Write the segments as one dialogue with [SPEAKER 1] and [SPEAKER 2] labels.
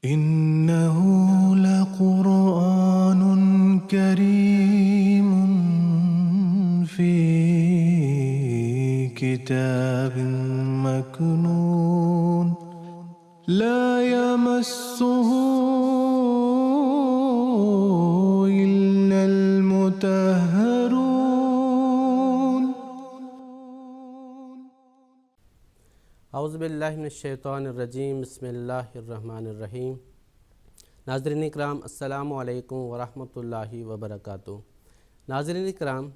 [SPEAKER 1] إنه لقرآن كريم في كتاب مكنون لا يمسه إلا المطهرون
[SPEAKER 2] اعوذ باللہ من الشیطان الرجیم بسم اللہ الرحمن الرحیم۔ ناظرین اکرام السلام علیکم ورحمۃ اللہ وبرکاتہ۔ ناظرین اکرام،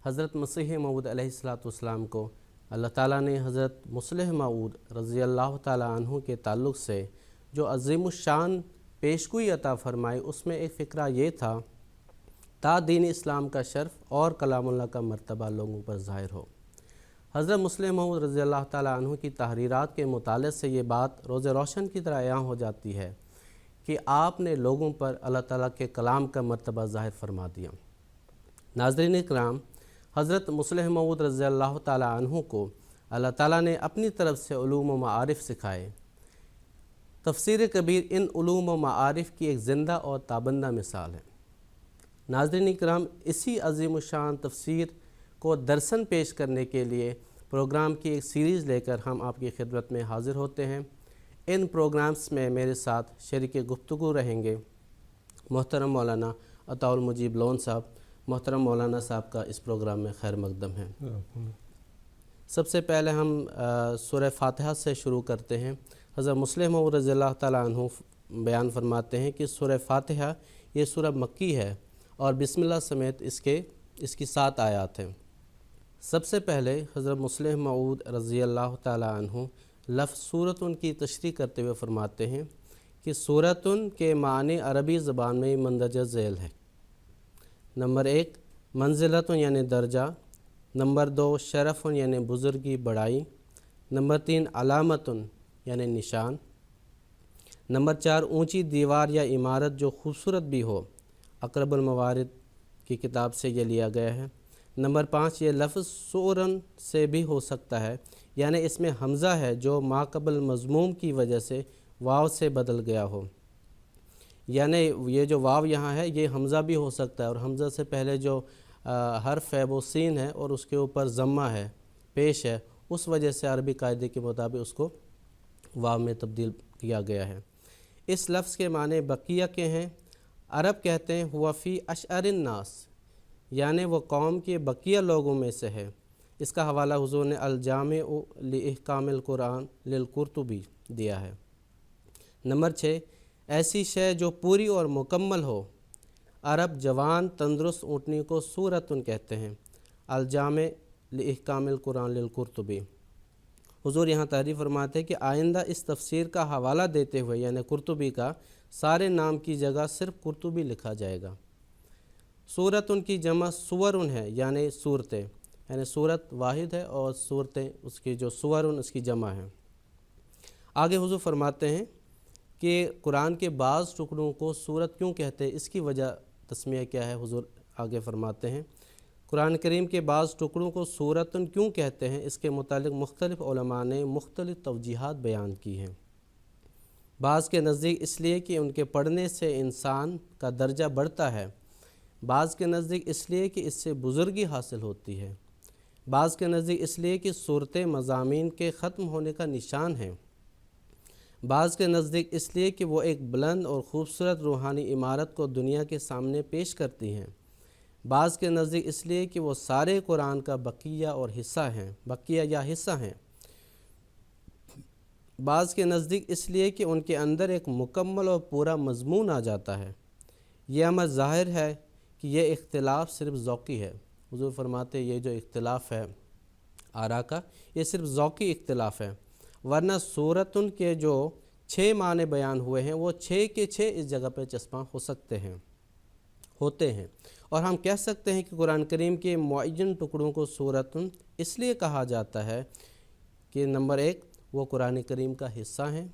[SPEAKER 2] حضرت مسیح موعود علیہ السلام کو اللہ تعالیٰ نے حضرت مصلح موعود رضی اللہ تعالیٰ عنہ کے تعلق سے جو عظیم الشان پیشگوئی عطا فرمائی، اس میں ایک فقرہ یہ تھا تا دین اسلام کا شرف اور کلام اللہ کا مرتبہ لوگوں پر ظاہر ہو۔ حضرت مصلح موعود رضی اللہ تعالیٰ عنہ کی تحریرات کے مطالعے سے یہ بات روز روشن کی طرح عیاں ہو جاتی ہے کہ آپ نے لوگوں پر اللہ تعالیٰ کے کلام کا مرتبہ ظاہر فرما دیا۔ ناظرین اکرام، حضرت مصلح موعود رضی اللہ تعالیٰ عنہ کو اللہ تعالیٰ نے اپنی طرف سے علوم و معارف سکھائے۔ تفسیر کبیر ان علوم و معارف کی ایک زندہ اور تابندہ مثال ہے۔ ناظرین اکرام، اسی عظیم الشان تفسیر کو درسن پیش کرنے کے لیے پروگرام کی ایک سیریز لے کر ہم آپ کی خدمت میں حاضر ہوتے ہیں۔ ان پروگرامز میں میرے ساتھ شریک گفتگو رہیں گے محترم مولانا عطاء المجیب لون صاحب۔ محترم مولانا صاحب کا اس پروگرام میں خیر مقدم ہے۔ سب سے پہلے ہم سورہ فاتحہ سے شروع کرتے ہیں۔ حضرت مصلح موعود رضی اللہ تعالیٰ عنہ بیان فرماتے ہیں کہ سورہ فاتحہ یہ سورہ مکی ہے اور بسم اللہ سمیت اس کی 7 آیات ہیں۔ سب سے پہلے حضرت مصلح موعود رضی اللہ تعالیٰ عنہ لفظ سورتن کی تشریح کرتے ہوئے فرماتے ہیں کہ سورتن کے معنی عربی زبان میں مندرجہ ذیل ہے۔ نمبر 1 منزلتن یعنی درجہ، نمبر 2 شرفن یعنی بزرگی بڑائی، نمبر 3 علامتن یعنی نشان، نمبر 4 اونچی دیوار یا عمارت جو خوبصورت بھی ہو، اقرب الموارد کی کتاب سے یہ لیا گیا ہے۔ نمبر 5 یہ لفظ سورن سے بھی ہو سکتا ہے، یعنی اس میں حمزہ ہے جو ماقبل مضموم کی وجہ سے واو سے بدل گیا ہو، یعنی یہ جو واو یہاں ہے یہ حمزہ بھی ہو سکتا ہے، اور حمزہ سے پہلے جو حرف ہے وہ سین ہے اور اس کے اوپر ضمہ ہے، پیش ہے، اس وجہ سے عربی قاعدے کے مطابق اس کو واو میں تبدیل کیا گیا ہے۔ اس لفظ کے معنی بقیہ کے ہیں۔ عرب کہتے ہیں ہوا فی اشعر الناس، یعنی وہ قوم کے بقیہ لوگوں میں سے ہے۔ اس کا حوالہ حضور نے الجامع لاحکام القرآن للقرطبی دیا ہے۔ نمبر 6 ایسی شے جو پوری اور مکمل ہو۔ عرب جوان تندرست اونٹنی کو سورتن کہتے ہیں۔ الجامع لاحکام القرآن للقرطبی۔ حضور یہاں تعریف فرماتے ہیں کہ آئندہ اس تفسیر کا حوالہ دیتے ہوئے یعنی قرطبی کا سارے نام کی جگہ صرف قرطبی لکھا جائے گا۔ سورتن کی جمع سورن ہے، یعنی صورتیں، یعنی صورت واحد ہے اور صورتیں اس کی جو سورن اس کی جمع ہے۔ آگے حضور فرماتے ہیں کہ قرآن کے بعض ٹکڑوں کو سورت کیوں کہتے ہیں، اس کی وجہ تسمیہ کیا ہے۔ حضور آگے فرماتے ہیں قرآن کریم کے بعض ٹکڑوں کو سورتن کیوں کہتے ہیں، اس کے متعلق مختلف علماء نے مختلف توجیحات بیان کی ہیں۔ بعض کے نزدیک اس لیے کہ ان کے پڑھنے سے انسان کا درجہ بڑھتا ہے، بعض کے نزدیک اس لیے کہ اس سے بزرگی حاصل ہوتی ہے، بعض کے نزدیک اس لیے کہ صورتیں مضامین کے ختم ہونے کا نشان ہیں، بعض کے نزدیک اس لیے کہ وہ ایک بلند اور خوبصورت روحانی عمارت کو دنیا کے سامنے پیش کرتی ہیں، بعض کے نزدیک اس لیے کہ وہ سارے قرآن کا بقیہ یا حصہ ہیں، بعض کے نزدیک اس لیے کہ ان کے اندر ایک مکمل اور پورا مضمون آ جاتا ہے۔ یہ امر ظاہر ہے کہ یہ اختلاف صرف ذوقی ہے۔ حضور فرماتے یہ جو اختلاف ہے آراء کا، یہ صرف ذوقی اختلاف ہے، ورنہ سورتن کے جو 6 معنی بیان ہوئے ہیں وہ 6 کے 6 اس جگہ پہ چسپاں ہوتے ہیں، اور ہم کہہ سکتے ہیں کہ قرآن کریم کے معین ٹکڑوں کو سورتن اس لیے کہا جاتا ہے کہ نمبر 1 وہ قرآن کریم کا حصہ ہیں،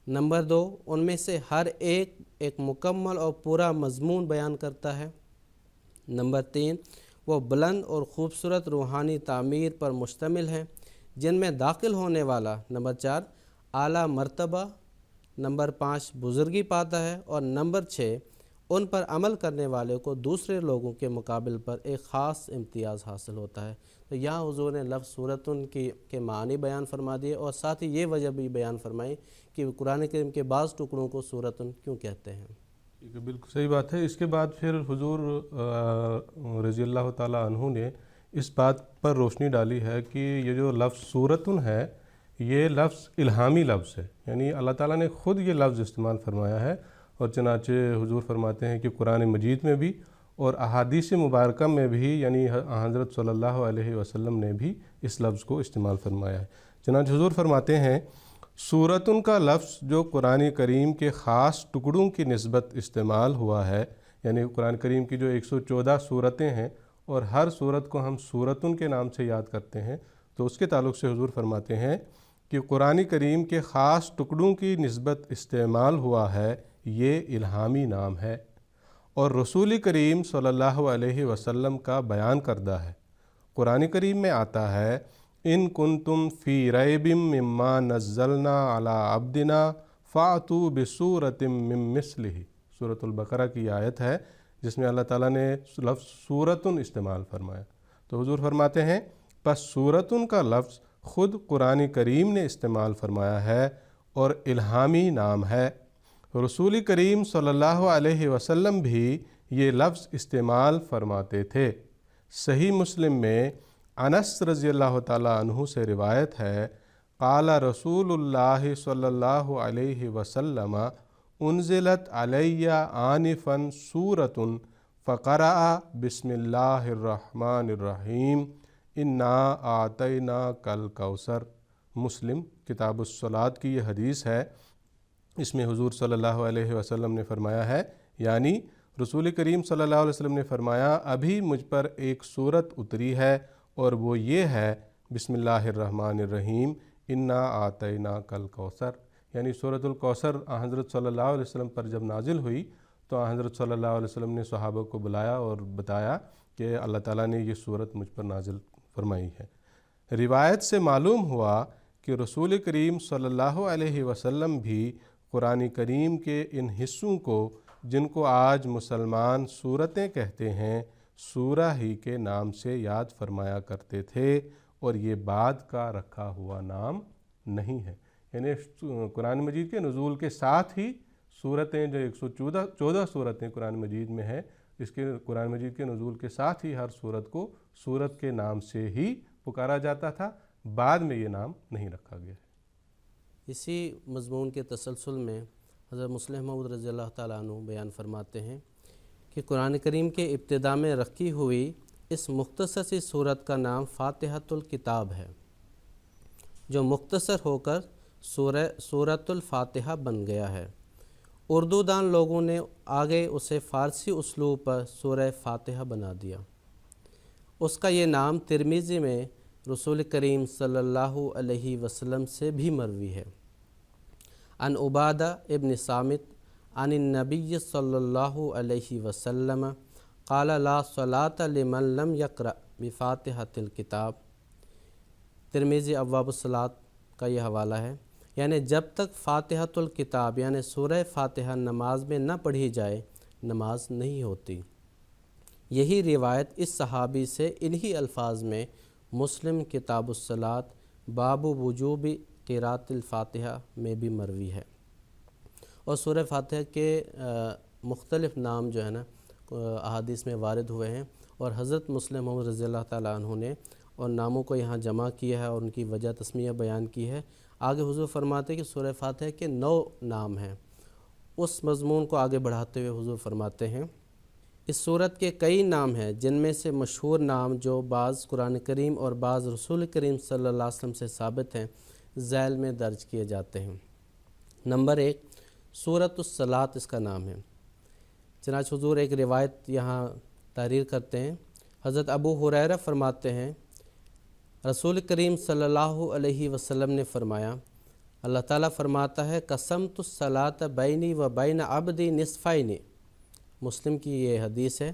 [SPEAKER 2] نمبر 2 ان میں سے ہر ایک مکمل اور پورا مضمون بیان کرتا ہے، نمبر 3 وہ بلند اور خوبصورت روحانی تعمیر پر مشتمل ہیں جن میں داخل ہونے والا، نمبر 4 اعلیٰ مرتبہ، نمبر 5 بزرگی پاتا ہے، اور نمبر 6 ان پر عمل کرنے والے کو دوسرے لوگوں کے مقابل پر ایک خاص امتیاز حاصل ہوتا ہے۔ تو یہاں حضور نے لفظ سورتن کے معنی بیان فرما دیے، اور ساتھ ہی یہ وجہ بھی بیان فرمائی کہ قرآن کریم کے بعض ٹکڑوں کو سورتن کیوں کہتے ہیں۔
[SPEAKER 3] ٹھیک ہے، بالکل صحیح بات ہے۔ اس کے بعد پھر حضور رضی اللہ تعالیٰ عنہ نے اس بات پر روشنی ڈالی ہے کہ یہ جو لفظ سورتن ہے یہ لفظ الہامی لفظ ہے، یعنی اللہ تعالیٰ نے خود یہ لفظ استعمال فرمایا ہے، اور چنانچہ حضور فرماتے ہیں کہ قرآن مجید میں بھی اور احادیث مبارکہ میں بھی، یعنی حضرت صلی اللہ علیہ وسلم نے بھی اس لفظ کو استعمال فرمایا ہے۔ چنانچہ حضور فرماتے ہیں سورتن کا لفظ جو قرآن کریم کے خاص ٹکڑوں کی نسبت استعمال ہوا ہے، یعنی قرآن کریم کی جو 114 سورتیں ہیں اور ہر سورت کو ہم سورتن کے نام سے یاد کرتے ہیں، تو اس کے تعلق سے حضور فرماتے ہیں کہ قرآن کریم کے خاص ٹکڑوں کی نسبت استعمال ہوا ہے، یہ الہامی نام ہے اور رسول کریم صلی اللہ علیہ وسلم کا بیان کردہ ہے۔ قرآن کریم میں آتا ہے ان کنتم فی ریب مما نزلنا علی عبدنا فاتوا بسورۃ من مثلہ، سورۃ البقرہ کی آیت ہے جس میں اللہ تعالیٰ نے لفظ سورتن استعمال فرمایا۔ تو حضور فرماتے ہیں پس سورتن کا لفظ خود قرآن کریم نے استعمال فرمایا ہے اور الہامی نام ہے۔ رسول کریم صلی اللہ علیہ وسلم بھی یہ لفظ استعمال فرماتے تھے۔ صحیح مسلم میں انس رضی اللہ تعالیٰ عنہ سے روایت ہے قال رسول اللہ صلی اللہ علیہ وسلم انزلت علی آنفا سورۃ فقرأ بسم اللہ الرحمن الرحیم انا اعطیناک الکوثر۔ مسلم کتاب الصلاۃ کی یہ حدیث ہے۔ اس میں حضور صلی اللہ علیہ وسلم نے فرمایا ہے، یعنی رسول کریم صلی اللہ علیہ وسلم نے فرمایا ابھی مجھ پر ایک سورت اتری ہے اور وہ یہ ہے بسم اللہ الرحمن الرحیم انا اعطیناک الکوثر، یعنی سورۃ الکوثر حضرت صلی اللہ علیہ وسلم پر جب نازل ہوئی تو حضرت صلی اللہ علیہ وسلم نے صحابہ کو بلایا اور بتایا کہ اللہ تعالیٰ نے یہ سورت مجھ پر نازل فرمائی ہے۔ روایت سے معلوم ہوا کہ رسول کریم صلی اللہ علیہ وسلم بھی قرآن کریم کے ان حصوں کو جن کو آج مسلمان سورتیں کہتے ہیں سورہ ہی کے نام سے یاد فرمایا کرتے تھے، اور یہ بعد کا رکھا ہوا نام نہیں ہے۔ یعنی قرآن مجید کے نزول کے ساتھ ہی سورتیں جو 114 سورتیں قرآن مجید میں ہیں، اس کے قرآن مجید کے نزول کے ساتھ ہی ہر سورت کو سورت کے نام سے ہی پکارا جاتا تھا، بعد میں یہ نام نہیں رکھا گیا ہے۔
[SPEAKER 2] اسی مضمون کے تسلسل میں حضرت مسلم موعود رضی اللہ تعالیٰ عنہ بیان فرماتے ہیں کہ قرآن کریم کے ابتدا میں رکھی ہوئی اس مختصر سی سورت کا نام فاتحۃ الکتاب ہے، جو مختصر ہو کر سورۃ الفاتحہ بن گیا ہے۔ اردو دان لوگوں نے آگے اسے فارسی اسلوب پر سورہ فاتحہ بنا دیا۔ اس کا یہ نام ترمذی میں رسول کریم صلی اللہ علیہ وسلم سے بھی مروی ہے۔ عن عبادہ ابن صامت عن النبی صلی اللہ علیہ وسلم قال لا صلاۃ لمن لم یقرأ بفاتحۃ الکتاب۔ ترمذی ابواب الصلاۃ کا یہ حوالہ ہے، یعنی جب تک فاتحۃ الکتاب یعنی سورہ فاتحہ نماز میں نہ پڑھی جائے نماز نہیں ہوتی۔ یہی روایت اس صحابی سے انہی الفاظ میں مسلم کتاب الصلاۃ باب وجوب قراءۃ الفاتحہ میں بھی مروی ہے۔ اور سورہ فاتحہ کے مختلف نام جو ہے نا احادیث میں وارد ہوئے ہیں، اور حضرت مسلم موعود رضی اللہ تعالیٰ عنہ نے اور ناموں کو یہاں جمع کیا ہے اور ان کی وجہ تسمیہ بیان کی ہے۔ آگے حضور فرماتے ہیں کہ سورہ فاتحہ کے 9 نام ہیں۔ اس مضمون کو آگے بڑھاتے ہوئے حضور فرماتے ہیں اس سورت کے کئی نام ہیں، جن میں سے مشہور نام جو بعض قرآن کریم اور بعض رسول کریم صلی اللہ علیہ وسلم سے ثابت ہیں ذیل میں درج کیے جاتے ہیں۔ نمبر 1 سورۃ الصلاۃ اس کا نام ہے۔ چنانچہ حضور ایک روایت یہاں تحریر کرتے ہیں۔ حضرت ابو ہریرہ فرماتے ہیں رسول کریم صلی اللہ علیہ وسلم نے فرمایا، اللہ تعالیٰ فرماتا ہے قسمت الصلاۃ بینی و بین عبدی نصفین۔ مسلم کی یہ حدیث ہے،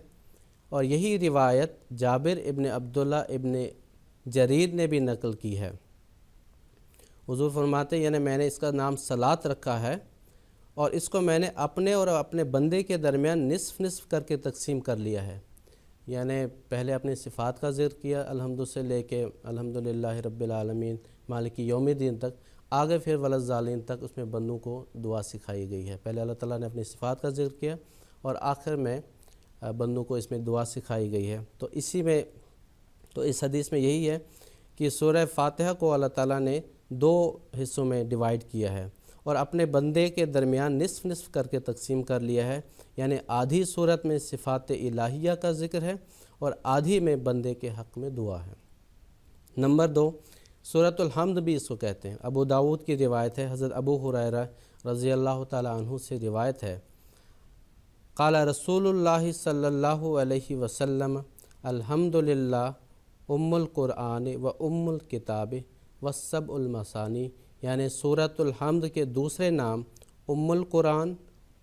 [SPEAKER 2] اور یہی روایت جابر ابن عبداللہ ابن جریر نے بھی نقل کی ہے۔ حضور فرماتے ہیں یعنی میں نے اس کا نام صلاۃ رکھا ہے اور اس کو میں نے اپنے اور اپنے بندے کے درمیان نصف نصف کر کے تقسیم کر لیا ہے. یعنی پہلے اپنی صفات کا ذکر کیا الحمد سے لے کے الحمدللہ رب العالمین مالک یوم الدین تک، آگے پھر وللظالین تک اس میں بندوں کو دعا سکھائی گئی ہے. پہلے اللہ تعالیٰ نے اپنی صفات کا ذکر کیا اور آخر میں بندوں کو اس میں دعا سکھائی گئی ہے. تو اس حدیث میں یہی ہے کہ سورہ فاتحہ کو اللہ تعالیٰ نے 2 حصوں میں ڈیوائیڈ کیا ہے اور اپنے بندے کے درمیان نصف نصف کر کے تقسیم کر لیا ہے. یعنی آدھی صورت میں صفات الہیہ کا ذکر ہے اور آدھی میں بندے کے حق میں دعا ہے. نمبر 2، سورۃ الحمد بھی اس کو کہتے ہیں. ابو داؤد کی روایت ہے، حضرت ابو ہریرہ رضی اللہ تعالیٰ عنہ سے روایت ہے، قال رسول اللہ صلی اللہ علیہ وسلم الحمدللہ ام القرآن و ام الکتاب والسبع المثانی. یعنی سورۃ الحمد کے دوسرے نام ام القرآن،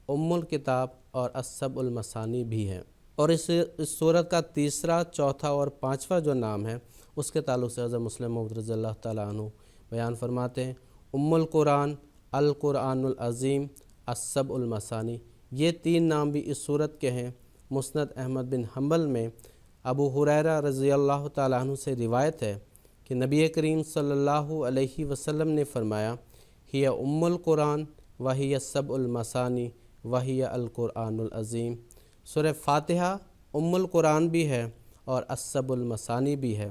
[SPEAKER 2] ام الکتاب اور السبع المثانی بھی ہیں. اور اس سورت کا تیسرا، چوتھا اور پانچواں جو نام ہے اس کے تعلق سے حضرت مسلم موعود رضی اللہ تعالیٰ عنہ بیان فرماتے ہیں، ام القرآن، القرآن العظیم، السبع المثانی. یہ 3 نام بھی اس سورت کے ہیں. مسند احمد بن حنبل میں ابو ہریرہ رضی اللہ تعالیٰ عنہ سے روایت ہے کہ نبی کریم صلی اللہ علیہ وسلم نے فرمایا، ہی ام القرآن وہی السبع المثانی وہی القرآن العظیم. سورہ فاتحہ ام القرآن بھی ہے اور السبع المثانی بھی ہے.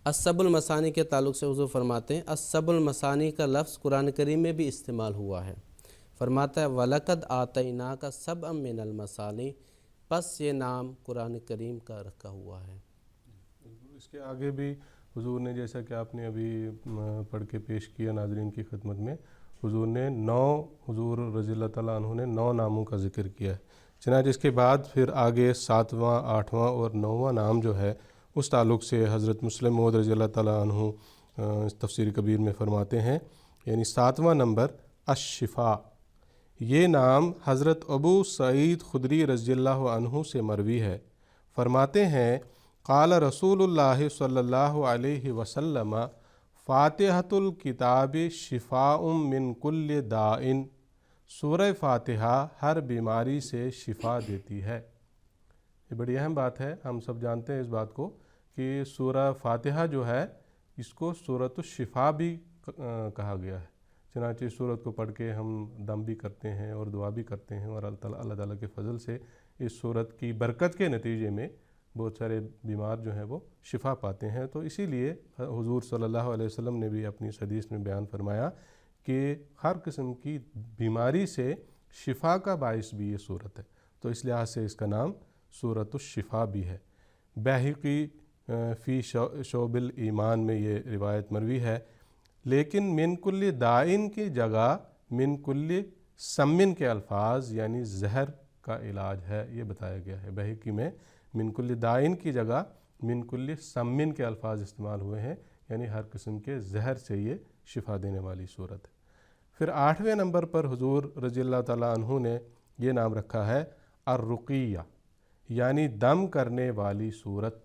[SPEAKER 2] السبع المثانی کے تعلق سے حضور فرماتے ہیں، السبع المثانی کا لفظ قرآن کریم میں بھی استعمال ہوا ہے. فرماتا ہے وَلَقَدْ آتَيْنَاكَ سَبْعًا مِّنَ الْمَثَانِي، پس یہ نام قرآن کریم کا رکھا ہوا ہے.
[SPEAKER 3] اس کے آگے بھی حضور نے، جیسا کہ آپ نے ابھی پڑھ کے پیش کیا ناظرین کی خدمت میں، حضور نے 9 حضور رضی اللہ تعالیٰ عنہ نے 9 ناموں کا ذکر کیا ہے. چنانچہ اس کے بعد پھر آگے 7واں، 8واں اور 9واں نام جو ہے اس تعلق سے حضرت مسلم موعود رضی اللہ تعالیٰ عنہ تفسیر کبیر میں فرماتے ہیں، یعنی 7واں نمبر الشفا. یہ نام حضرت ابو سعید خدری رضی اللہ عنہ سے مروی ہے. فرماتے ہیں قال رسول اللہ صلی اللہ علیہ وسلم فاتحۃ الکتاب شفاء من کل داء. سورہ فاتحہ ہر بیماری سے شفا دیتی ہے. یہ بڑی اہم بات ہے، ہم سب جانتے ہیں اس بات کو کہ سورہ فاتحہ جو ہے اس کو سورۃ الشفا بھی کہا گیا ہے. چنانچہ اس سورت کو پڑھ کے ہم دم بھی کرتے ہیں اور دعا بھی کرتے ہیں، اور اللہ تعالیٰ کے فضل سے اس سورت کی برکت کے نتیجے میں بہت سارے بیمار جو ہیں وہ شفا پاتے ہیں. تو اسی لیے حضور صلی اللہ علیہ وسلم نے بھی اپنی حدیث میں بیان فرمایا کہ ہر قسم کی بیماری سے شفا کا باعث بھی یہ سورت ہے. تو اس لحاظ سے اس کا نام سورۃ الشفا بھی ہے. بیہقی فی شعب الایمان میں یہ روایت مروی ہے، لیکن من کل دائن کی جگہ من کل سمن کے الفاظ یعنی زہر کا علاج ہے، یہ بتایا گیا ہے. بیہقی میں من کل دائن کی جگہ من کل سمن کے الفاظ استعمال ہوئے ہیں، یعنی ہر قسم کے زہر سے یہ شفا دینے والی صورت ہے. پھر 8ویں نمبر پر حضور رضی اللہ تعالیٰ عنہ نے یہ نام رکھا ہے الرقیہ، یعنی دم کرنے والی صورت.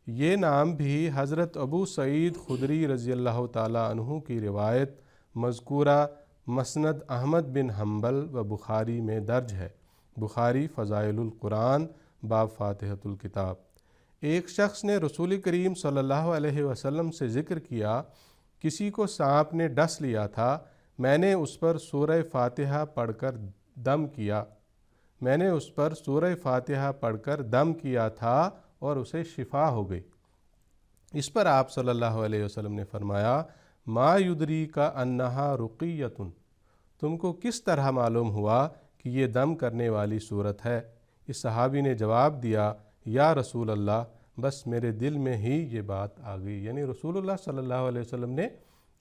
[SPEAKER 3] یہ نام بھی حضرت ابو سعید خدری رضی اللہ تعالیٰ عنہ کی روایت مذکورہ مسند احمد بن حنبل و بخاری میں درج ہے. بخاری فضائل القرآن باب فاتحۃ الکتاب. ایک شخص نے رسول کریم صلی اللہ علیہ وسلم سے ذکر کیا، کسی کو سانپ نے ڈس لیا تھا، میں نے اس پر سورہ فاتحہ پڑھ کر دم کیا تھا اور اسے شفا ہو گئی. اس پر آپ صلی اللہ علیہ وسلم نے فرمایا ما یدری کا انہا رقیۃ، تم کو کس طرح معلوم ہوا کہ یہ دم کرنے والی صورت ہے؟ اس صحابی نے جواب دیا یا رسول اللہ، بس میرے دل میں ہی یہ بات آ گئی. یعنی رسول اللہ صلی اللہ علیہ وسلم نے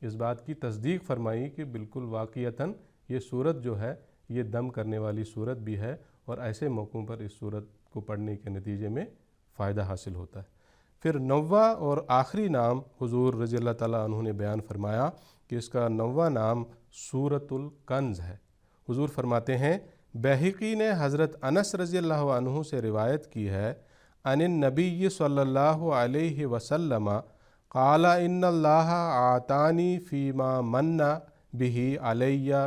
[SPEAKER 3] اس بات کی تصدیق فرمائی کہ بالکل واقعتاً یہ صورت جو ہے یہ دم کرنے والی صورت بھی ہے، اور ایسے موقعوں پر اس صورت کو پڑھنے کے نتیجے میں فائدہ حاصل ہوتا ہے. پھر 9واں اور آخری نام حضور رضی اللہ تعالیٰ عنہ نے بیان فرمایا کہ اس کا 9واں نام سورۃ الکنز ہے. حضور فرماتے ہیں بیہقی نے حضرت انس رضی اللہ عنہ سے روایت کی ہے عن النبی صلی اللہ علیہ وسلم قال ان اللہ آتانی فیما من بہ علیہ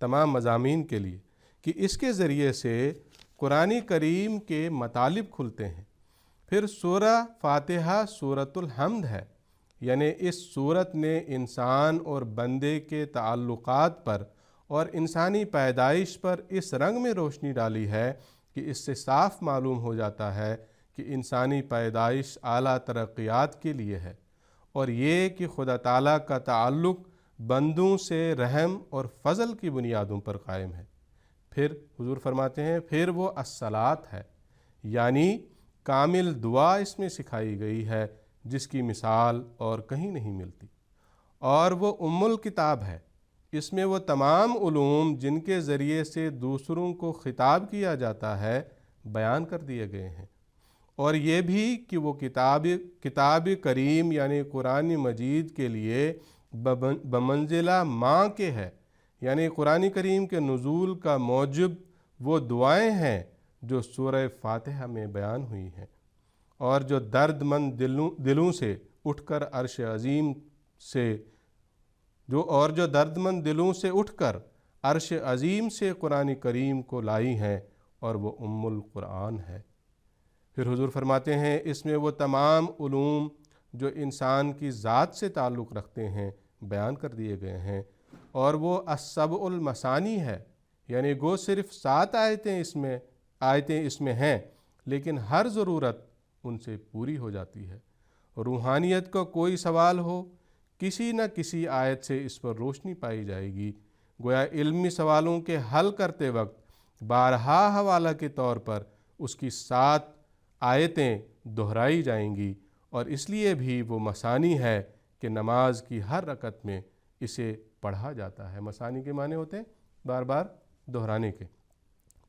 [SPEAKER 3] تمام مضامین کے لیے کہ اس کے ذریعے سے قرآن کریم کے مطالب کھلتے ہیں۔ پھر سورہ فاتحہ سورۃ الحمد ہے، یعنی اس سورت نے انسان اور بندے کے تعلقات پر اور انسانی پیدائش پر اس رنگ میں روشنی ڈالی ہے کہ اس سے صاف معلوم ہو جاتا ہے کہ انسانی پیدائش اعلیٰ ترقیات کے لیے ہے، اور یہ کہ خدا تعالیٰ کا تعلق بندوں سے رحم اور فضل کی بنیادوں پر قائم ہے۔ پھر حضور فرماتے ہیں پھر وہ الصلاۃ ہے، یعنی کامل دعا اس میں سکھائی گئی ہے جس کی مثال اور کہیں نہیں ملتی، اور وہ ام الکتاب ہے، اس میں وہ تمام علوم جن کے ذریعے سے دوسروں کو خطاب کیا جاتا ہے بیان کر دیے گئے ہیں، اور یہ بھی کہ وہ کتاب کریم یعنی قرآن مجید کے لیے بمنزلہ ماں کے ہے، یعنی قرآن کریم کے نزول کا موجب وہ دعائیں ہیں جو سورہ فاتحہ میں بیان ہوئی ہیں، اور جو درد مند دلوں سے اٹھ کر عرش عظیم سے قرآن کریم کو لائی ہیں، اور وہ ام القرآن ہے۔ پھر حضور فرماتے ہیں اس میں وہ تمام علوم جو انسان کی ذات سے تعلق رکھتے ہیں بیان کر دیے گئے ہیں، اور وہ السبع المثانی ہے، یعنی گو صرف 7 آیتیں اس میں ہیں، لیکن ہر ضرورت ان سے پوری ہو جاتی ہے۔ روحانیت کا کوئی سوال ہو، کسی نہ کسی آیت سے اس پر روشنی پائی جائے گی۔ گویا علمی سوالوں کے حل کرتے وقت بارہا حوالہ کے طور پر اس کی 7 آیتیں دہرائی جائیں گی، اور اس لیے بھی وہ مثانی ہے کہ نماز کی ہر رکعت میں اسے پڑھا جاتا ہے۔ مثانی کے معنی ہوتے ہیں بار بار دہرانے کے،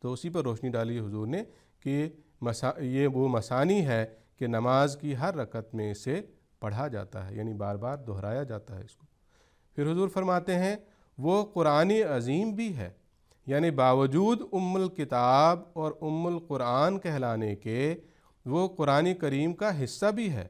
[SPEAKER 3] تو اسی پر روشنی ڈالی حضور نے کہ یہ وہ مثانی ہے کہ نماز کی ہر رکعت میں اسے پڑھا جاتا ہے، یعنی بار بار دہرایا جاتا ہے اس کو۔ پھر حضور فرماتے ہیں وہ قرآن عظیم بھی ہے، یعنی باوجود ام الکتاب اور ام القرآن کہلانے کے وہ قرآن کریم کا حصہ بھی ہے،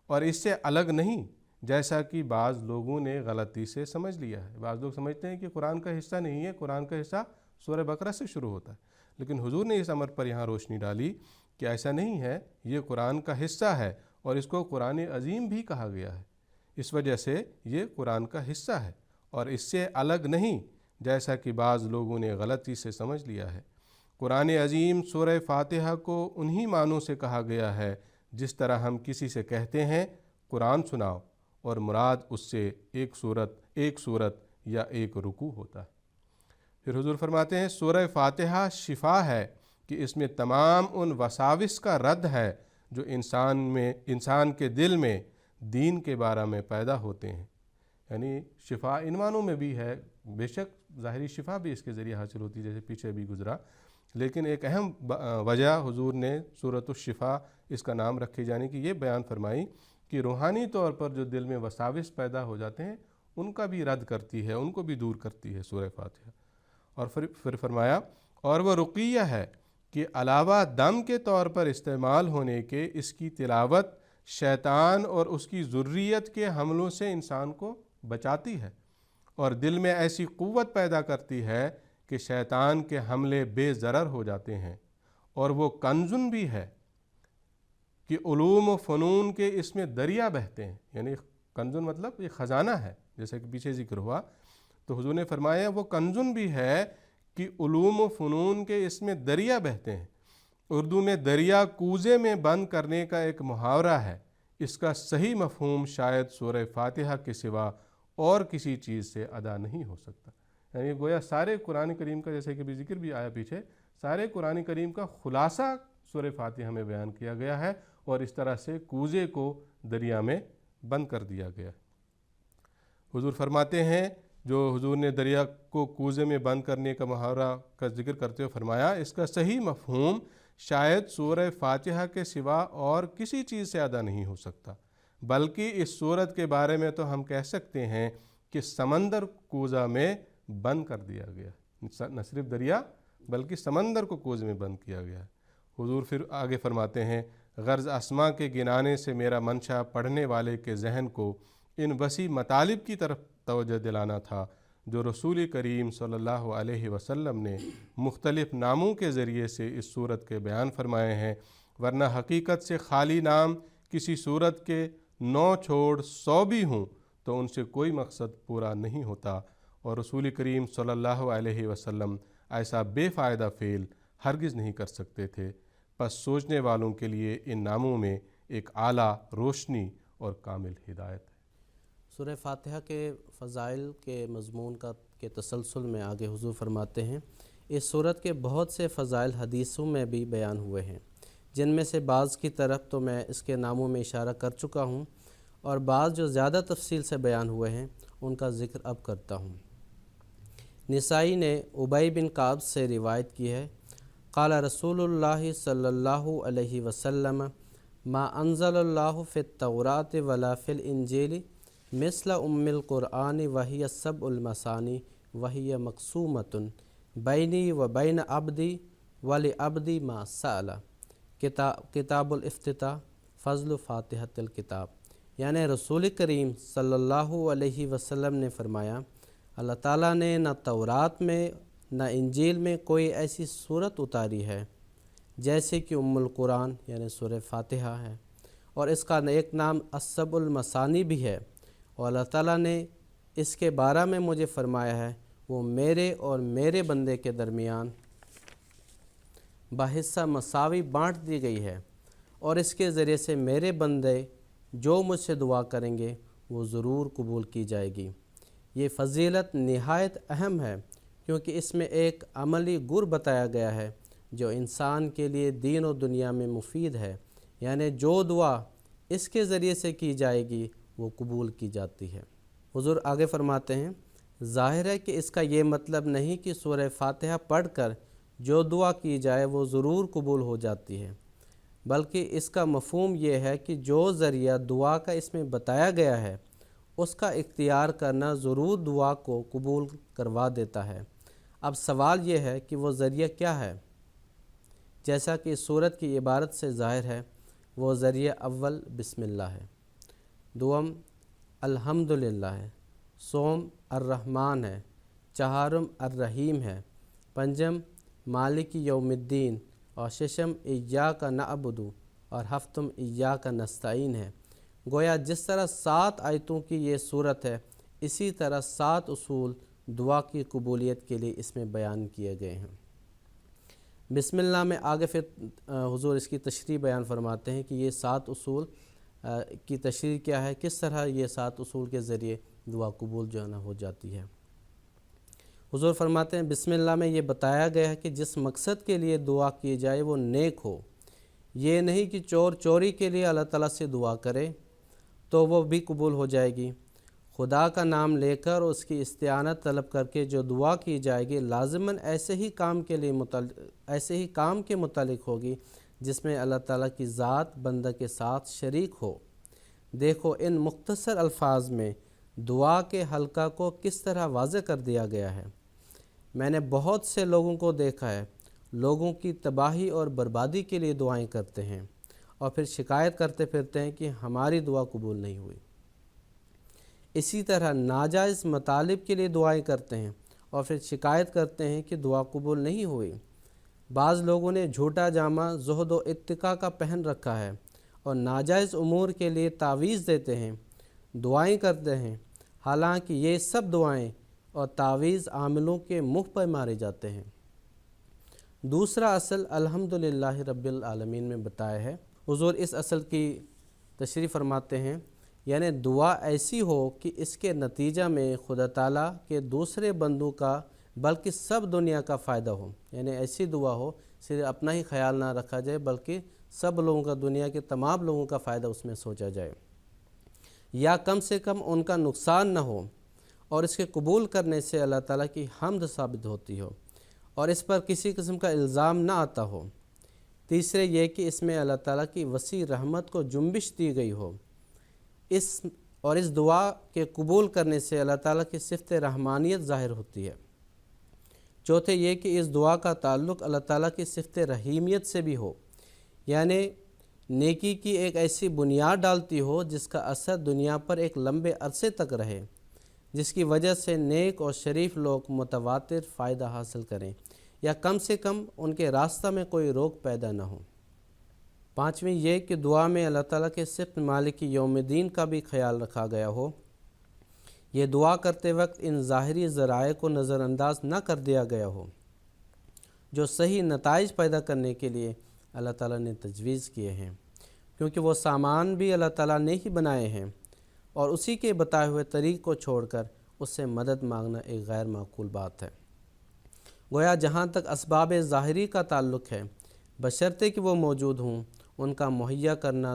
[SPEAKER 3] اور اس سے الگ نہیں، جیسا کہ بعض لوگوں نے غلطی سے سمجھ لیا ہے۔ بعض لوگ سمجھتے ہیں کہ قرآن کا حصہ نہیں ہے، قرآن کا حصہ سورہ بقرہ سے شروع ہوتا ہے، لیکن حضور نے اس امر پر یہاں روشنی ڈالی کہ ایسا نہیں ہے، یہ قرآن کا حصہ ہے، اور اس کو قرآن عظیم بھی کہا گیا ہے، اس وجہ سے یہ قرآن کا حصہ ہے اور اس سے الگ نہیں، جیسا کہ بعض لوگوں نے غلطی سے سمجھ لیا ہے۔ قرآن عظیم سورہ فاتحہ کو انہی معنوں سے کہا گیا ہے جس طرح ہم کسی سے کہتے ہیں قرآن سناؤ، اور مراد اس سے ایک سورت یا ایک رکوع ہوتا ہے۔ پھر حضور فرماتے ہیں سورہ فاتحہ شفا ہے کہ اس میں تمام ان وساوس کا رد ہے جو انسان کے دل میں دین کے بارے میں پیدا ہوتے ہیں، یعنی شفا ان معنوں میں بھی ہے، بے شک ظاہری شفا بھی اس کے ذریعے حاصل ہوتی ہے جیسے پیچھے بھی گزرا، لیکن ایک اہم وجہ حضور نے سورۃ الشفا اس کا نام رکھے جانے کی یہ بیان فرمائی کہ روحانی طور پر جو دل میں وساوس پیدا ہو جاتے ہیں ان کا بھی رد کرتی ہے، ان کو بھی دور کرتی ہے سورہ فاتحہ۔ اور پھر فرمایا اور وہ رقیہ ہے کہ علاوہ دم کے طور پر استعمال ہونے کے اس کی تلاوت شیطان اور اس کی ذریت کے حملوں سے انسان کو بچاتی ہے، اور دل میں ایسی قوت پیدا کرتی ہے کہ شیطان کے حملے بے ضرر ہو جاتے ہیں، اور وہ کنزن بھی ہے کہ علوم و فنون کے اس میں دریا بہتے ہیں، یعنی کنزن مطلب یہ خزانہ ہے جیسے کہ پیچھے ذکر ہوا، تو حضور نے فرمایا وہ کنزن بھی ہے کہ علوم و فنون کے اس میں دریا بہتے ہیں۔ اردو میں دریا کوزے میں بند کرنے کا ایک محاورہ ہے، اس کا صحیح مفہوم شاید سورہ فاتحہ کے سوا اور کسی چیز سے ادا نہیں ہو سکتا، یعنی گویا سارے قرآن کریم کا جیسے کہ بھی ذکر بھی آیا پیچھے، سارے قرآن کریم کا خلاصہ سورہ فاتحہ میں بیان کیا گیا ہے، اور اس طرح سے کوزے کو دریا میں بند کر دیا گیا۔ حضور فرماتے ہیں جو حضور نے دریا کو کوزے میں بند کرنے کا محاورہ کا ذکر کرتے ہوئے فرمایا، اس کا صحیح مفہوم شاید سورہ فاتحہ کے سوا اور کسی چیز سے ادا نہیں ہو سکتا، بلکہ اس سورت کے بارے میں تو ہم کہہ سکتے ہیں کہ سمندر کوزہ میں بند کر دیا گیا، نہ صرف دریا بلکہ سمندر کو کوزے میں بند کیا گیا۔ حضور پھر آگے فرماتے ہیں غرض اسماء کے گنانے سے میرا منشا پڑھنے والے کے ذہن کو ان وسیع مطالب کی طرف توجہ دلانا تھا جو رسول کریم صلی اللہ علیہ وسلم نے مختلف ناموں کے ذریعے سے اس صورت کے بیان فرمائے ہیں، ورنہ حقیقت سے خالی نام کسی صورت کے 9 چھوڑ 100 بھی ہوں تو ان سے کوئی مقصد پورا نہیں ہوتا، اور رسول کریم صلی اللہ علیہ وسلم ایسا بے فائدہ فعل ہرگز نہیں کر سکتے تھے۔ پس سوچنے والوں کے لیے ان ناموں میں ایک اعلیٰ روشنی اور کامل ہدایت ہے۔
[SPEAKER 2] سورہ فاتحہ کے فضائل کے مضمون کے تسلسل میں آگے حضور فرماتے ہیں، اس سورت کے بہت سے فضائل حدیثوں میں بھی بیان ہوئے ہیں، جن میں سے بعض کی طرف تو میں اس کے ناموں میں اشارہ کر چکا ہوں، اور بعض جو زیادہ تفصیل سے بیان ہوئے ہیں ان کا ذکر اب کرتا ہوں۔ نسائی نے ابی بن کعب سے روایت کی ہے، قال رسول اللہ صلی اللہ علیہ وسلم ما انزل اللہ فی التوراۃ ولا فی الانجیل مثل ام القرآن وہی السبع المثانی وہی مقسومۃ بینی و بین عبدی ولعبدی ما سأل۔ کتاب الافتتاح فضل فاتحۃ الکتاب، یعنی رسول کریم صلی اللہ علیہ وسلم نے فرمایا، اللہ تعالیٰ نے نہ تورات میں نہ انجیل میں کوئی ایسی صورت اتاری ہے جیسے کہ ام القرآن یعنی سورہ فاتحہ ہے، اور اس کا ایک نام السبع المثانی بھی ہے، اور اللہ تعالیٰ نے اس کے بارے میں مجھے فرمایا ہے وہ میرے اور میرے بندے کے درمیان بحصہ مساوی بانٹ دی گئی ہے، اور اس کے ذریعے سے میرے بندے جو مجھ سے دعا کریں گے وہ ضرور قبول کی جائے گی۔ یہ فضیلت نہایت اہم ہے کیونکہ اس میں ایک عملی گر بتایا گیا ہے جو انسان کے لیے دین و دنیا میں مفید ہے، یعنی جو دعا اس کے ذریعے سے کی جائے گی وہ قبول کی جاتی ہے۔ حضور آگے فرماتے ہیں، ظاہر ہے کہ اس کا یہ مطلب نہیں کہ سورہ فاتحہ پڑھ کر جو دعا کی جائے وہ ضرور قبول ہو جاتی ہے، بلکہ اس کا مفہوم یہ ہے کہ جو ذریعہ دعا کا اس میں بتایا گیا ہے اس کا اختیار کرنا ضرور دعا کو قبول کروا دیتا ہے۔ اب سوال یہ ہے کہ وہ ذریعہ کیا ہے؟ جیسا کہ اس صورت کی عبارت سے ظاہر ہے، وہ ذریعہ اول بسم اللہ ہے، دوم الحمدللہ ہے، سوم الرحمن ہے، چہارم الرحیم ہے، پنجم مالک یوم الدین، اور ششم ایاک نعبد اور ہفتم ایاک نستعین ہے۔ گویا جس طرح 7 آیتوں کی یہ صورت ہے، اسی طرح 7 اصول دعا کی قبولیت کے لیے اس میں بیان کیے گئے ہیں۔ بسم اللہ میں آگے پھر حضور اس کی تشریح بیان فرماتے ہیں کہ یہ 7 اصول کی تشریح کیا ہے، کس طرح یہ 7 اصول کے ذریعے دعا قبول جو ہے نا ہو جاتی ہے۔ حضور فرماتے ہیں بسم اللہ میں یہ بتایا گیا ہے کہ جس مقصد کے لیے دعا کی جائے وہ نیک ہو، یہ نہیں کہ چور چوری کے لیے اللہ تعالیٰ سے دعا کرے تو وہ بھی قبول ہو جائے گی۔ خدا کا نام لے کر اس کی استعانت طلب کر کے جو دعا کی جائے گی لازماً ایسے ہی کام کے متعلق ہوگی جس میں اللہ تعالیٰ کی ذات بندہ کے ساتھ شریک ہو۔ دیکھو ان مختصر الفاظ میں دعا کے حلقہ کو کس طرح واضح کر دیا گیا ہے۔ میں نے بہت سے لوگوں کو دیکھا ہے، لوگوں کی تباہی اور بربادی کے لیے دعائیں کرتے ہیں اور پھر شکایت کرتے پھرتے ہیں کہ ہماری دعا قبول نہیں ہوئی۔ اسی طرح ناجائز مطالب کے لیے دعائیں کرتے ہیں اور پھر شکایت کرتے ہیں کہ دعا قبول نہیں ہوئی۔ بعض لوگوں نے جھوٹا جامہ زہد و اتقاء کا پہن رکھا ہے اور ناجائز امور کے لیے تعویذ دیتے ہیں، دعائیں کرتے ہیں، حالانکہ یہ سب دعائیں اور تعویذ عاملوں کے منہ پر مارے جاتے ہیں۔ دوسرا اصل الحمدللہ رب العالمین میں بتایا ہے۔ حضور اس اصل کی تشریح فرماتے ہیں، یعنی دعا ایسی ہو کہ اس کے نتیجہ میں خدا تعالیٰ کے دوسرے بندوں کا بلکہ سب دنیا کا فائدہ ہو، یعنی ایسی دعا ہو صرف اپنا ہی خیال نہ رکھا جائے بلکہ سب لوگوں کا، دنیا کے تمام لوگوں کا فائدہ اس میں سوچا جائے، یا کم سے کم ان کا نقصان نہ ہو، اور اس کے قبول کرنے سے اللہ تعالیٰ کی حمد ثابت ہوتی ہو اور اس پر کسی قسم کا الزام نہ آتا ہو۔ تیسرے یہ کہ اس میں اللہ تعالیٰ کی وسیع رحمت کو جنبش دی گئی ہو، اس دعا کے قبول کرنے سے اللہ تعالیٰ کی صفت رحمانیت ظاہر ہوتی ہے۔ چوتھے یہ کہ اس دعا کا تعلق اللہ تعالیٰ کی صفت رحیمیت سے بھی ہو، یعنی نیکی کی ایک ایسی بنیاد ڈالتی ہو جس کا اثر دنیا پر ایک لمبے عرصے تک رہے، جس کی وجہ سے نیک اور شریف لوگ متواتر فائدہ حاصل کریں یا کم سے کم ان کے راستہ میں کوئی روک پیدا نہ ہو۔ پانچویں یہ کہ دعا میں اللہ تعالیٰ کے صفت مالک یوم الدین کا بھی خیال رکھا گیا ہو۔ یہ دعا کرتے وقت ان ظاہری ذرائع کو نظر انداز نہ کر دیا گیا ہو جو صحیح نتائج پیدا کرنے کے لیے اللہ تعالیٰ نے تجویز کیے ہیں، کیونکہ وہ سامان بھی اللہ تعالیٰ نے ہی بنائے ہیں اور اسی کے بتائے ہوئے طریق کو چھوڑ کر اس سے مدد مانگنا ایک غیر معقول بات ہے۔ گویا جہاں تک اسباب ظاہری کا تعلق ہے، بشرطے کہ وہ موجود ہوں، ان کا مہیا کرنا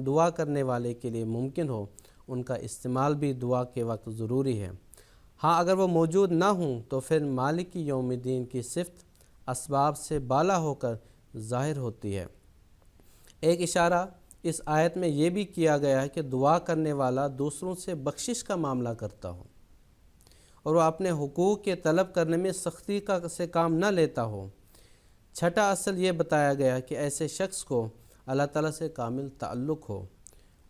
[SPEAKER 2] دعا کرنے والے کے لیے ممکن ہو، ان کا استعمال بھی دعا کے وقت ضروری ہے۔ ہاں اگر وہ موجود نہ ہوں تو پھر مالک یوم الدین کی صفت اسباب سے بالا ہو کر ظاہر ہوتی ہے۔ ایک اشارہ اس آیت میں یہ بھی کیا گیا ہے کہ دعا کرنے والا دوسروں سے بخشش کا معاملہ کرتا ہو اور وہ اپنے حقوق کے طلب کرنے میں سختی سے کام نہ لیتا ہو۔ چھٹا اصل یہ بتایا گیا کہ ایسے شخص کو اللہ تعالیٰ سے کامل تعلق ہو،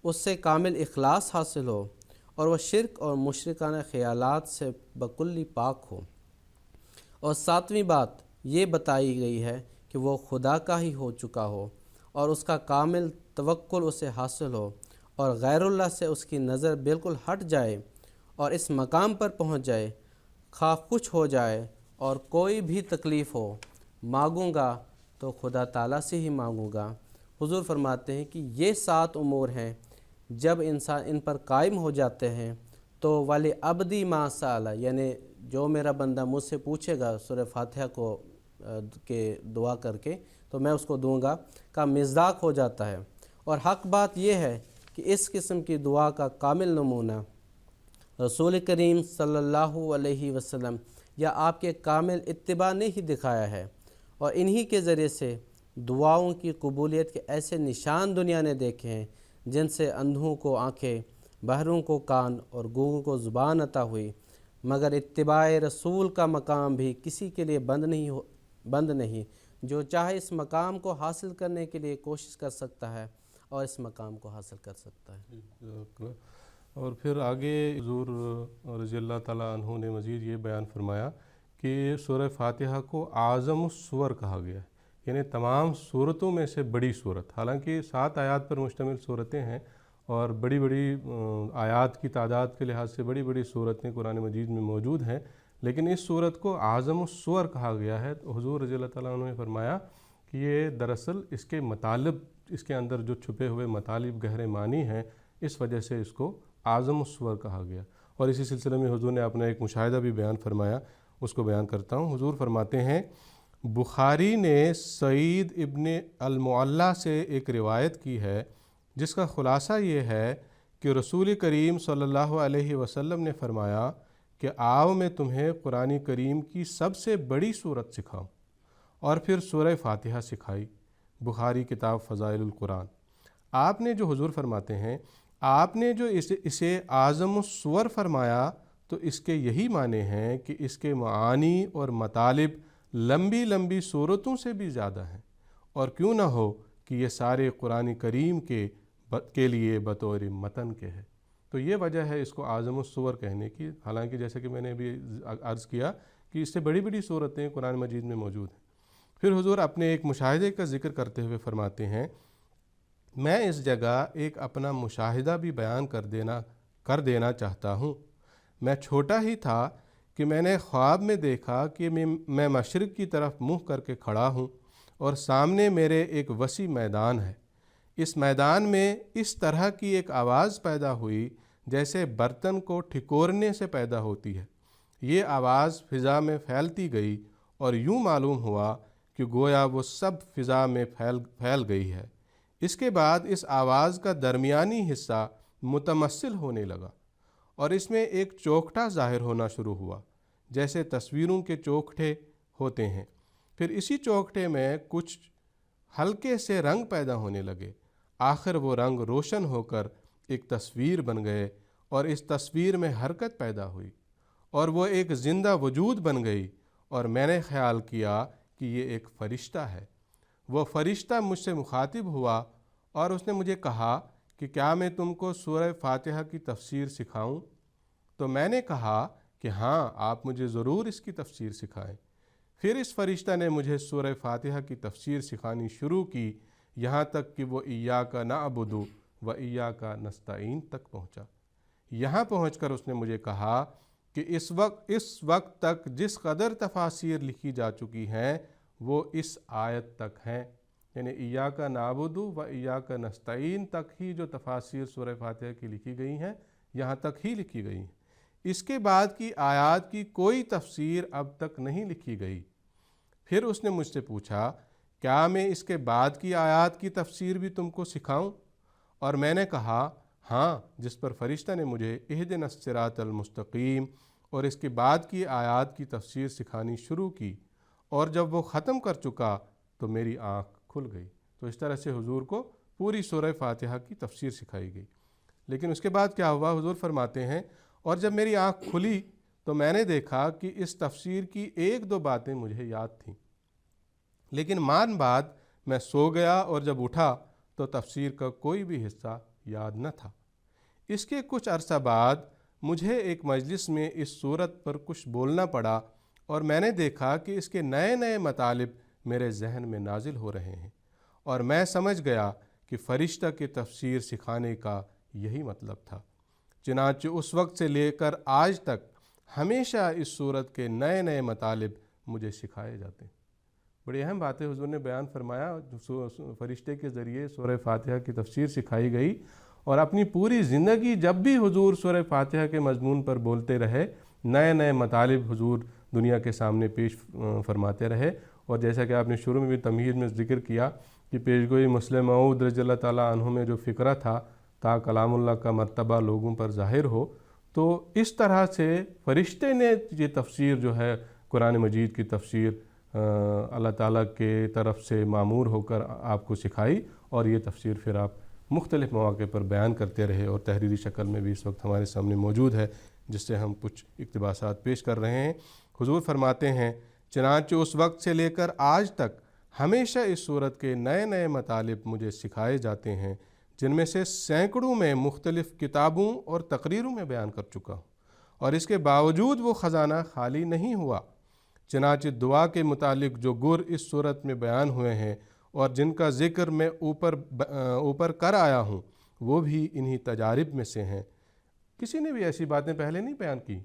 [SPEAKER 2] اس سے کامل اخلاص حاصل ہو اور وہ شرک اور مشرکانہ خیالات سے بکلی پاک ہو۔ اور ساتویں بات یہ بتائی گئی ہے کہ وہ خدا کا ہی ہو چکا ہو اور اس کا کامل توکل اسے حاصل ہو اور غیر اللہ سے اس کی نظر بالکل ہٹ جائے اور اس مقام پر پہنچ جائے، خواہ کچھ ہو جائے اور کوئی بھی تکلیف ہو، مانگوں گا تو خدا تعالیٰ سے ہی مانگوں گا۔ حضور فرماتے ہیں کہ یہ 7 امور ہیں جب انسان ان پر قائم ہو جاتے ہیں تو ولی عبدی ما سأل، یعنی جو میرا بندہ مجھ سے پوچھے گا سورہ فاتحہ کو کے دعا کر کے تو میں اس کو دوں گا کا مصداق ہو جاتا ہے۔ اور حق بات یہ ہے کہ اس قسم کی دعا کا کامل نمونہ رسول کریم صلی اللہ علیہ وسلم یا آپ کے کامل اتباع نے ہی دکھایا ہے، اور انہی کے ذریعے سے دعاؤں کی قبولیت کے ایسے نشان دنیا نے دیکھے ہیں جن سے اندھوں کو آنکھیں، بہروں کو کان اور گونگوں کو زبان عطا ہوئی، مگر اتباع رسول کا مقام بھی کسی کے لیے بند نہیں، جو چاہے اس مقام کو حاصل کرنے کے لیے کوشش کر سکتا ہے اور اس مقام کو حاصل کر سکتا ہے۔
[SPEAKER 3] اور پھر آگے حضور رضی اللہ تعالیٰ عنہ نے مزید یہ بیان فرمایا کہ سورہ فاتحہ کو اعظم السور کہا گیا ہے، یعنی تمام صورتوں میں سے بڑی صورت۔ حالانکہ 7 آیات پر مشتمل صورتیں ہیں اور بڑی بڑی آیات کی تعداد کے لحاظ سے بڑی بڑی صورتیں قرآن مجید میں موجود ہیں، لیکن اس صورت کو اعظم السور کہا گیا ہے۔ تو حضور رضی اللہ تعالیٰ عنہ نے فرمایا کہ یہ دراصل اس کے مطالب، اس کے اندر جو چھپے ہوئے مطالب گہرے معنی ہیں، اس وجہ سے اس کو اعظم السور کہا گیا۔ اور اسی سلسلے میں حضور نے اپنا ایک مشاہدہ بھی بیان فرمایا، اس کو بیان کرتا ہوں۔ حضور فرماتے ہیں، بخاری نے سعید ابن المعلیٰ سے ایک روایت کی ہے جس کا خلاصہ یہ ہے کہ رسول کریم صلی اللہ علیہ وسلم نے فرمایا کہ آؤ میں تمہیں قرآن کریم کی سب سے بڑی صورت سکھاؤں، اور پھر سورہ فاتحہ سکھائی۔ بخاری کتاب فضائل القرآن۔ آپ نے جو حضور فرماتے ہیں، آپ نے جو اسے اعظم السور فرمایا تو اس کے یہی معنی ہیں کہ اس کے معانی اور مطالب لمبی لمبی صورتوں سے بھی زیادہ ہیں، اور کیوں نہ ہو کہ یہ سارے قرآن کریم کے لیے بطور متن کے ہے۔ تو یہ وجہ ہے اس کو اعظم السور کہنے کی، حالانکہ جیسے کہ میں نے ابھی عرض کیا کہ اس سے بڑی بڑی صورتیں قرآن مجید میں موجود ہیں۔ پھر حضور اپنے ایک مشاہدے کا ذکر کرتے ہوئے فرماتے ہیں، میں اس جگہ ایک اپنا مشاہدہ بھی بیان کر دینا چاہتا ہوں۔ میں چھوٹا ہی تھا کہ میں نے خواب میں دیکھا کہ میں مشرق کی طرف منہ کر کے کھڑا ہوں اور سامنے میرے ایک وسیع میدان ہے۔ اس میدان میں اس طرح کی ایک آواز پیدا ہوئی جیسے برتن کو ٹھکورنے سے پیدا ہوتی ہے۔ یہ آواز فضا میں پھیلتی گئی اور یوں معلوم ہوا کہ گویا وہ سب فضا میں پھیل گئی ہے۔ اس کے بعد اس آواز کا درمیانی حصہ متمثل ہونے لگا اور اس میں ایک چوکھٹا ظاہر ہونا شروع ہوا جیسے تصویروں کے چوکھٹے ہوتے ہیں۔ پھر اسی چوکھٹے میں کچھ ہلکے سے رنگ پیدا ہونے لگے، آخر وہ رنگ روشن ہو کر ایک تصویر بن گئے اور اس تصویر میں حرکت پیدا ہوئی اور وہ ایک زندہ وجود بن گئی، اور میں نے خیال کیا کہ یہ ایک فرشتہ ہے۔ وہ فرشتہ مجھ سے مخاطب ہوا اور اس نے مجھے کہا کہ کیا میں تم کو سورہ فاتحہ کی تفسیر سکھاؤں؟ تو میں نے کہا کہ ہاں آپ مجھے ضرور اس کی تفسیر سکھائیں۔ پھر اس فرشتہ نے مجھے سورہ فاتحہ کی تفسیر سکھانی شروع کی، یہاں تک کہ وہ ایاک نعبد و ایاک نستعین تک پہنچا۔ یہاں پہنچ کر اس نے مجھے کہا کہ اس وقت تک جس قدر تفاسیر لکھی جا چکی ہیں وہ اس آیت تک ہیں، یعنی ایاک نعبد و ایاک نستعین تک ہی جو تفاسیر سورہ فاتحہ کی لکھی گئی ہیں یہاں تک ہی لکھی گئی ہیں، اس کے بعد کی آیات کی کوئی تفسیر اب تک نہیں لکھی گئی۔ پھر اس نے مجھ سے پوچھا کیا میں اس کے بعد کی آیات کی تفسیر بھی تم کو سکھاؤں؟ اور میں نے کہا ہاں، جس پر فرشتہ نے مجھے اہدنا الصراط المستقیم اور اس کے بعد کی آیات کی تفسیر سکھانی شروع کی، اور جب وہ ختم کر چکا تو میری آنکھ کھل گئی۔ تو اس طرح سے حضور کو پوری سورہ فاتحہ کی تفسیر سکھائی گئی۔ لیکن اس کے بعد کیا ہوا؟ حضور فرماتے ہیں اور جب میری آنکھ کھلی تو میں نے دیکھا کہ اس تفسیر کی ایک دو باتیں مجھے یاد تھیں، لیکن بعد میں سو گیا اور جب اٹھا تو تفسیر کا کوئی بھی حصہ یاد نہ تھا۔ اس کے کچھ عرصہ بعد مجھے ایک مجلس میں اس صورت پر کچھ بولنا پڑا اور میں نے دیکھا کہ اس کے نئے نئے مطالب میرے ذہن میں نازل ہو رہے ہیں، اور میں سمجھ گیا کہ فرشتہ کی تفسیر سکھانے کا یہی مطلب تھا۔ چنانچہ اس وقت سے لے کر آج تک ہمیشہ اس صورت کے نئے نئے مطالب مجھے سکھائے جاتے ہیں۔ بڑی اہم باتیں حضور نے بیان فرمایا، فرشتے کے ذریعے سورہ فاتحہ کی تفسیر سکھائی گئی، اور اپنی پوری زندگی جب بھی حضور سورہ فاتحہ کے مضمون پر بولتے رہے نئے نئے مطالب حضور دنیا کے سامنے پیش فرماتے رہے۔ اور جیسا کہ آپ نے شروع میں بھی تمہید میں ذکر کیا کہ پیشگوئی مسلم موعود رضی اللہ تعالیٰ عنہ میں جو فقرہ تھا تا کلام اللہ کا مرتبہ لوگوں پر ظاہر ہو، تو اس طرح سے فرشتے نے یہ تفسیر جو ہے قرآن مجید کی تفسیر اللہ تعالیٰ کے طرف سے مامور ہو کر آپ کو سکھائی، اور یہ تفسیر پھر آپ مختلف مواقع پر بیان کرتے رہے، اور تحریری شکل میں بھی اس وقت ہمارے سامنے موجود ہے، جس سے ہم کچھ اقتباسات پیش کر رہے ہیں۔ حضور فرماتے ہیں چنانچہ اس وقت سے لے کر آج تک ہمیشہ اس صورت کے نئے نئے مطالب مجھے سکھائے جاتے ہیں، جن میں سے سینکڑوں میں مختلف کتابوں اور تقریروں میں بیان کر چکا ہوں، اور اس کے باوجود وہ خزانہ خالی نہیں ہوا۔ چنانچہ دعا کے متعلق جو گر اس صورت میں بیان ہوئے ہیں اور جن کا ذکر میں اوپر کر آیا ہوں، وہ بھی انہی تجارب میں سے ہیں۔ کسی نے بھی ایسی باتیں پہلے نہیں بیان کی،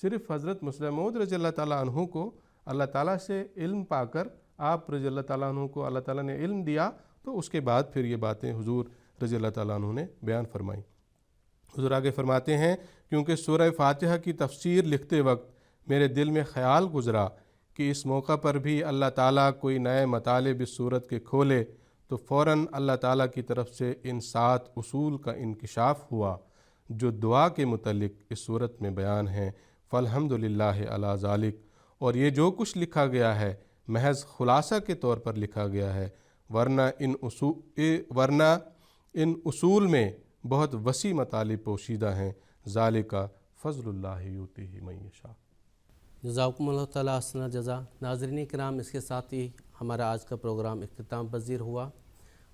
[SPEAKER 3] صرف حضرت مسلم موعود رضی اللہ تعالیٰ عنہ کو اللہ تعالیٰ سے علم پا کر آپ رضی اللہ تعالیٰ عنہ کو اللہ تعالیٰ نے علم دیا، تو اس کے بعد پھر یہ باتیں حضور رضی اللہ تعالیٰ عنہ نے بیان فرمائیں۔ حضور آگے فرماتے ہیں کیونکہ سورہ فاتحہ کی تفسیر لکھتے وقت میرے دل میں خیال گزرا کہ اس موقع پر بھی اللہ تعالیٰ کوئی نئے مطالب اس صورت کے کھولے، تو فوراً اللہ تعالیٰ کی طرف سے ان 7 اصول کا انکشاف ہوا جو دعا کے متعلق اس صورت میں بیان ہیں۔ فالحمدللہ علی ذالک، اور یہ جو کچھ لکھا گیا ہے محض خلاصہ کے طور پر لکھا گیا ہے، ورنہ ان اصول میں بہت وسیع مطالب پوشیدہ ہیں۔ ذالک فضل اللہ یؤتیہ من یشاء۔
[SPEAKER 2] جزاکم اللہ تعالیٰ احسن الجزا۔ ناظرین کرام، اس کے ساتھ ہی ہمارا آج کا پروگرام اختتام پذیر ہوا۔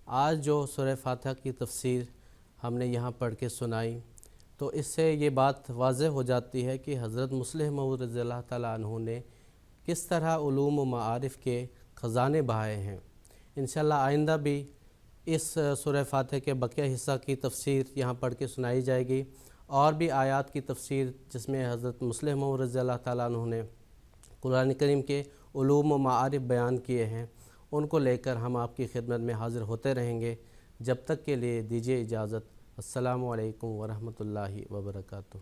[SPEAKER 2] آج جو سورہ فاتحہ کی تفسیر ہم نے یہاں پڑھ کے سنائی، تو اس سے یہ بات واضح ہو جاتی ہے کہ حضرت مسلم موعود رضی اللہ تعالیٰ عنہ نے کس طرح علوم و معارف کے خزانے بہائے ہیں۔ انشاءاللہ آئندہ بھی اس سورہ فاتحہ کے بقیہ حصہ کی تفسیر یہاں پڑھ کے سنائی جائے گی، اور بھی آیات کی تفسیر جس میں حضرت مسلم موعود رضی اللہ تعالیٰ عنہ نے قرآن کریم کے علوم و معارف بیان کیے ہیں، ان کو لے کر ہم آپ کی خدمت میں حاضر ہوتے رہیں گے۔ جب تک کے لیے دیجیے اجازت۔ السلام علیکم ورحمۃ اللہ وبرکاتہ۔